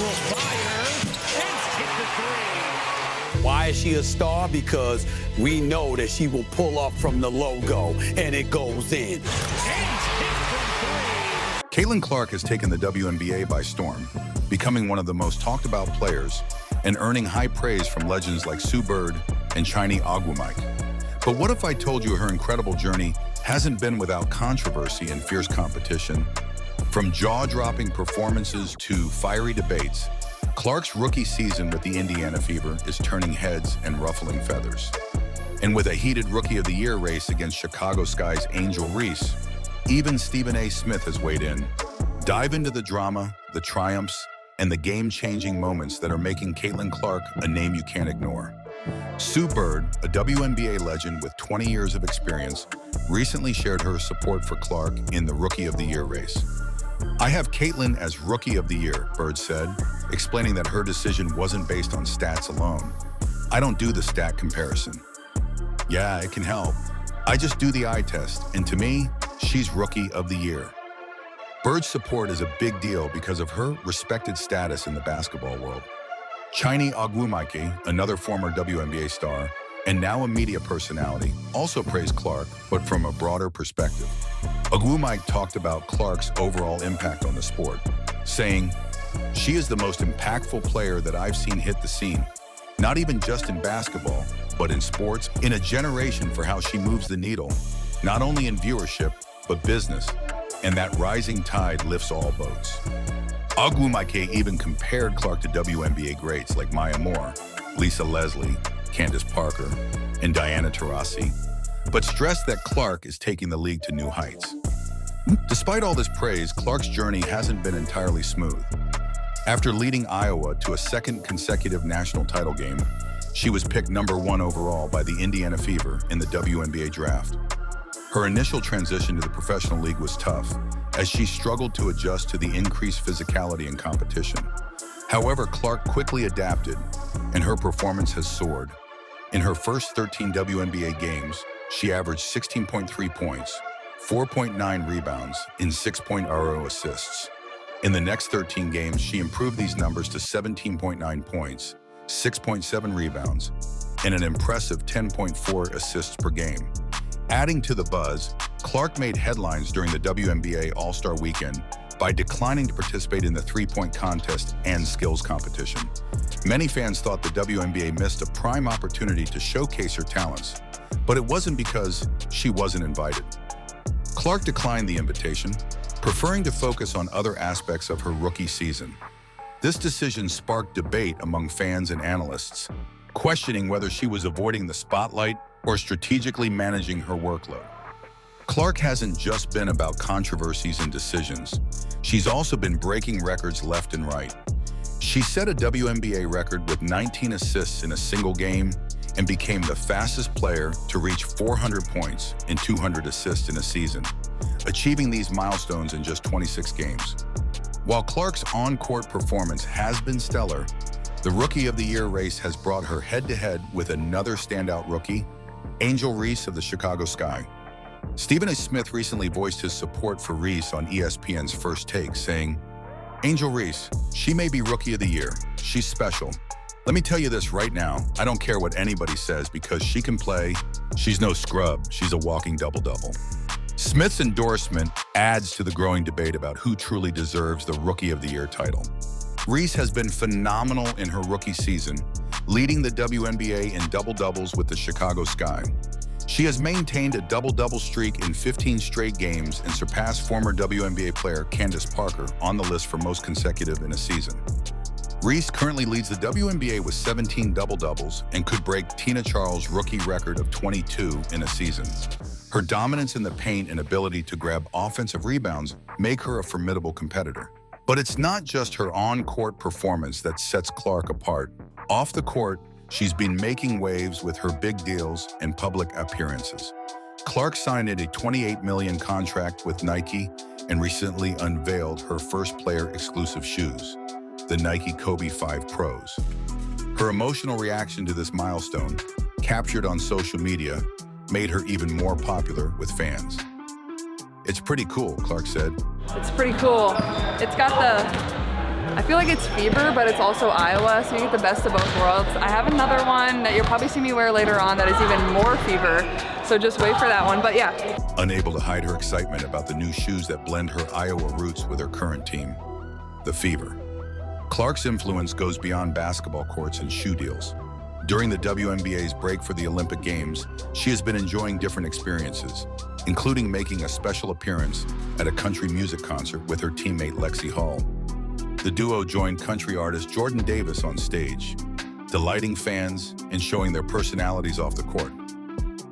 will fire and hit the three. Why is she a star? Because we know that she will pull up from the logo, and it goes in. And hit from three. Caitlin Clark has taken the WNBA by storm, becoming one of the most talked about players and earning high praise from legends like Sue Bird and Chiney Ogwumike. But what if I told you her incredible journey hasn't been without controversy and fierce competition? From jaw-dropping performances to fiery debates, Clark's rookie season with the Indiana Fever is turning heads and ruffling feathers. And with a heated Rookie of the Year race against Chicago Sky's Angel Reese, even Stephen A. Smith has weighed in. Dive into the drama, the triumphs, and the game-changing moments that are making Caitlin Clark a name you can't ignore. Sue Bird, a WNBA legend with 20 years of experience, recently shared her support for Clark in the Rookie of the Year race. "I have Caitlin as Rookie of the Year," Bird said, explaining that her decision wasn't based on stats alone. "I don't do the stat comparison. Yeah, it can help. I just do the eye test, and to me, she's Rookie of the Year." Bird's support is a big deal because of her respected status in the basketball world. Chiney Ogwumike, another former WNBA star, and now a media personality, also praised Clark, but from a broader perspective. Ogwumike talked about Clark's overall impact on the sport, saying, "She is the most impactful player that I've seen hit the scene, not even just in basketball, but in sports, in a generation for how she moves the needle, not only in viewership, but business, and that rising tide lifts all boats." Ogwumike even compared Clark to WNBA greats like Maya Moore, Lisa Leslie, Candace Parker, and Diana Taurasi, but stressed that Clark is taking the league to new heights. Despite all this praise, Clark's journey hasn't been entirely smooth. After leading Iowa to a second consecutive national title game, she was picked #1 overall by the Indiana Fever in the WNBA draft. Her initial transition to the professional league was tough, as she struggled to adjust to the increased physicality and competition. However, Clark quickly adapted, and her performance has soared. In her first 13 WNBA games, she averaged 16.3 points, 4.9 rebounds, and 6.0 assists. In the next 13 games, she improved these numbers to 17.9 points, 6.7 rebounds, and an impressive 10.4 assists per game. Adding to the buzz, Clark made headlines during the WNBA All-Star Weekend by declining to participate in the three-point contest and skills competition. Many fans thought the WNBA missed a prime opportunity to showcase her talents, but it wasn't because she wasn't invited. Clark declined the invitation, preferring to focus on other aspects of her rookie season. This decision sparked debate among fans and analysts, questioning whether she was avoiding the spotlight or strategically managing her workload. Clark hasn't just been about controversies and decisions. She's also been breaking records left and right. She set a WNBA record with 19 assists in a single game and became the fastest player to reach 400 points and 200 assists in a season, achieving these milestones in just 26 games. While Clark's on-court performance has been stellar, the Rookie of the Year race has brought her head-to-head with another standout rookie, Angel Reese of the Chicago Sky. Stephen A. Smith recently voiced his support for Reese on ESPN's First Take, saying, "Angel Reese, she may be Rookie of the Year. She's special. Let me tell you this right now, I don't care what anybody says because she can play. She's no scrub. She's a walking double-double." Smith's endorsement adds to the growing debate about who truly deserves the Rookie of the Year title. Reese has been phenomenal in her rookie season, leading the WNBA in double-doubles with the Chicago Sky. She has maintained a double-double streak in 15 straight games and surpassed former WNBA player Candace Parker on the list for most consecutive in a season. Reese currently leads the WNBA with 17 double-doubles and could break Tina Charles' rookie record of 22 in a season. Her dominance in the paint and ability to grab offensive rebounds make her a formidable competitor. But it's not just her on-court performance that sets Clark apart. Off the court, she's been making waves with her big deals and public appearances. Clark signed a $28 million contract with Nike and recently unveiled her first player-exclusive shoes, the Nike Kobe 5 Pros. Her emotional reaction to this milestone, captured on social media, made her even more popular with fans. "It's pretty cool," Clark said. It's pretty cool. It's got I feel like it's Fever, but it's also Iowa, so you get the best of both worlds. I have another one that you'll probably see me wear later on that is even more Fever, so just wait for that one, but yeah. Unable to hide her excitement about the new shoes that blend her Iowa roots with her current team, the Fever. Clark's influence goes beyond basketball courts and shoe deals. During the WNBA's break for the Olympic Games, she has been enjoying different experiences, including making a special appearance at a country music concert with her teammate Lexi Hall. The duo joined country artist Jordan Davis on stage, delighting fans and showing their personalities off the court.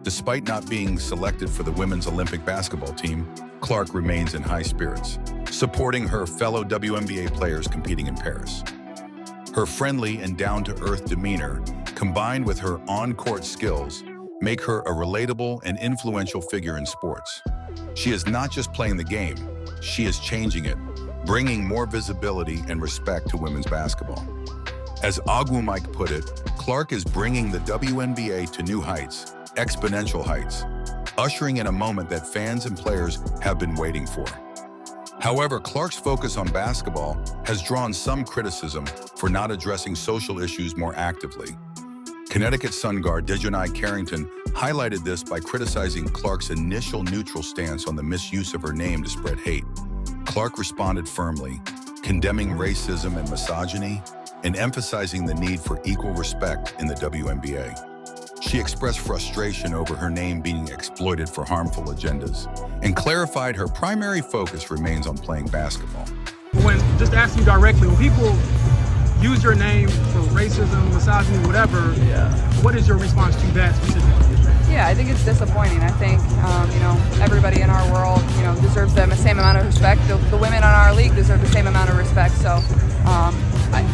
Despite not being selected for the women's Olympic basketball team, Clark remains in high spirits, supporting her fellow WNBA players competing in Paris. Her friendly and down-to-earth demeanor, combined with her on-court skills, make her a relatable and influential figure in sports. She is not just playing the game, she is changing it, bringing more visibility and respect to women's basketball. As Ogwumike put it, Clark is bringing the WNBA to new heights, exponential heights, ushering in a moment that fans and players have been waiting for. However, Clark's focus on basketball has drawn some criticism for not addressing social issues more actively. Connecticut Sun guard Dejanai Carrington highlighted this by criticizing Clark's initial neutral stance on the misuse of her name to spread hate. Clark responded firmly, condemning racism and misogyny and emphasizing the need for equal respect in the WNBA. She expressed frustration over her name being exploited for harmful agendas and clarified her primary focus remains on playing basketball. Just asking you directly, when people use your name for racism, misogyny, whatever, what is your response to that specifically? Yeah, I think it's disappointing. I think, everybody in our world, deserves the same amount of respect. The women on our league deserve the same amount of respect. So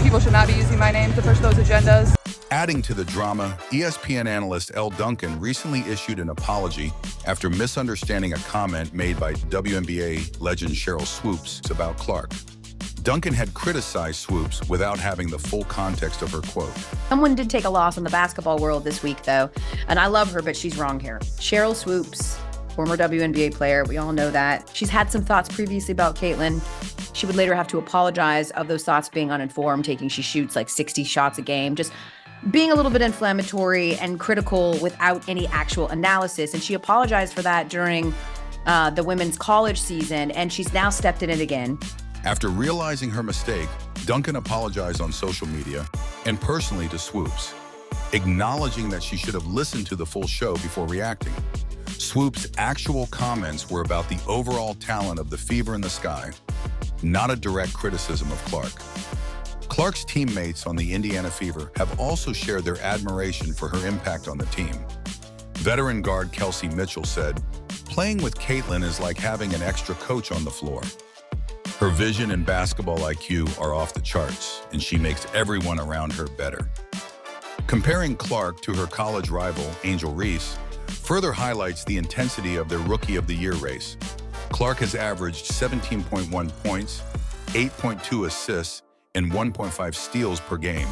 people should not be using my name to push those agendas. Adding to the drama, ESPN analyst Elle Duncan recently issued an apology after misunderstanding a comment made by WNBA legend Cheryl Swoops about Clark. Duncan had criticized Swoops without having the full context of her quote. Someone did take a loss in the basketball world this week, though, and I love her, but she's wrong here. Cheryl Swoops, former WNBA player, we all know that. She's had some thoughts previously about Caitlin. She would later have to apologize of those thoughts being uninformed, she shoots like 60 shots a game, just being a little bit inflammatory and critical without any actual analysis. And she apologized for that during the women's college season, and she's now stepped in it again. After realizing her mistake, Duncan apologized on social media and personally to Swoops, acknowledging that she should have listened to the full show before reacting. Swoops' actual comments were about the overall talent of the Fever in the Sky, not a direct criticism of Clark. Clark's teammates on the Indiana Fever have also shared their admiration for her impact on the team. Veteran guard Kelsey Mitchell said, "Playing with Caitlin is like having an extra coach on the floor. Her vision and basketball IQ are off the charts, and she makes everyone around her better." Comparing Clark to her college rival, Angel Reese, further highlights the intensity of their Rookie of the Year race. Clark has averaged 17.1 points, 8.2 assists, and 1.5 steals per game,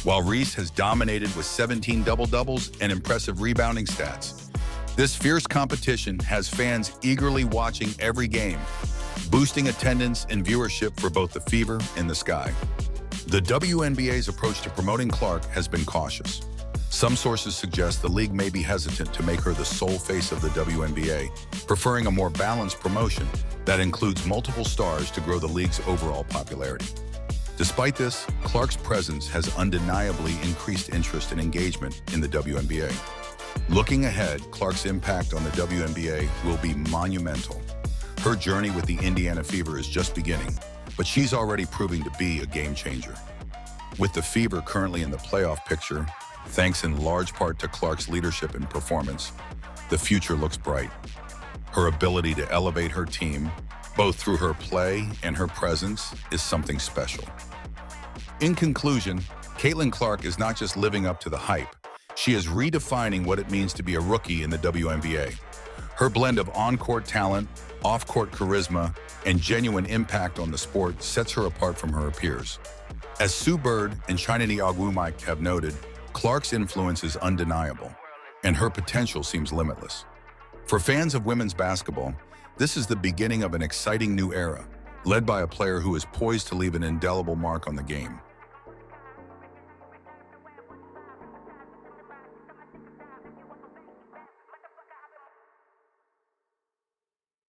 while Reese has dominated with 17 double-doubles and impressive rebounding stats. This fierce competition has fans eagerly watching every game, boosting attendance and viewership for both the Fever and the Sky. The WNBA's approach to promoting Clark has been cautious. Some sources suggest the league may be hesitant to make her the sole face of the WNBA, preferring a more balanced promotion that includes multiple stars to grow the league's overall popularity. Despite this, Clark's presence has undeniably increased interest and engagement in the WNBA. Looking ahead, Clark's impact on the WNBA will be monumental. Her journey with the Indiana Fever is just beginning, but she's already proving to be a game changer. With the Fever currently in the playoff picture, thanks in large part to Clark's leadership and performance, the future looks bright. Her ability to elevate her team, both through her play and her presence, is something special. In conclusion, Caitlin Clark is not just living up to the hype, she is redefining what it means to be a rookie in the WNBA. Her blend of on-court talent, off-court charisma, and genuine impact on the sport sets her apart from her peers. As Sue Bird and Chiney Ogwumike have noted, Clark's influence is undeniable, and her potential seems limitless. For fans of women's basketball, this is the beginning of an exciting new era, led by a player who is poised to leave an indelible mark on the game.